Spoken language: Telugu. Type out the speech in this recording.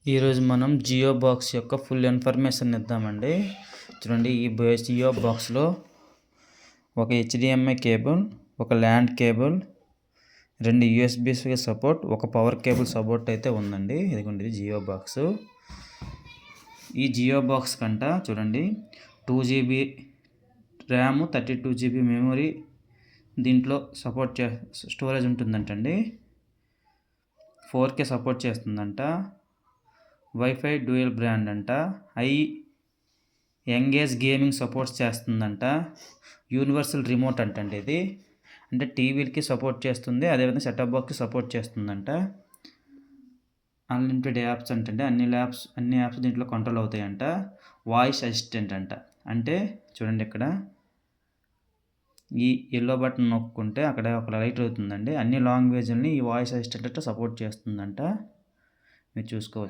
ఈరోజు మనం జియో బాక్స్ యొక్క ఫుల్ ఇన్ఫర్మేషన్ ఇద్దామండి. చూడండి, ఈ జియో బాక్స్లో ఒక హెచ్డిఎంఐ కేబుల్, ఒక ల్యాండ్ కేబుల్, 2 యూఎస్బికి సపోర్ట్, ఒక పవర్ కేబుల్ సపోర్ట్ అయితే ఉందండి. ఇదిగోండి ఇది జియో బాక్స్. ఈ జియో బాక్స్ కంట చూడండి 2GB ర్యామ్, 32GB మెమొరీ దీంట్లో సపోర్ట్ స్టోరేజ్ ఉంటుందంటండి. 4K సపోర్ట్ చేస్తుందంట. వైఫై డ్యూయల్ బ్రాండ్ అంట. ఎంగేజ్ గేమింగ్ సపోర్ట్స్ చేస్తుందంట. యూనివర్సల్ రిమోట్ అంటండి ఇది. అంటే టీవీలకి సపోర్ట్ చేస్తుంది, అదేవిధంగా సెటప్ బాక్స్కి సపోర్ట్ చేస్తుందంట. అన్లిమిటెడ్ యాప్స్ అంటే అన్ని యాప్స్ దీంట్లో కంట్రోల్ అవుతాయంట. వాయిస్ అసిస్టెంట్ అంట. అంటే చూడండి, ఇక్కడ ఈ ఎల్లో బటన్ నొక్కుంటే అక్కడ ఒక లైట్ అవుతుందండి. అన్ని లాంగ్వేజ్ని ఈ వాయిస్ అసిస్టెంట్ సపోర్ట్ చేస్తుందంట. మీరు చూసుకోవచ్చు.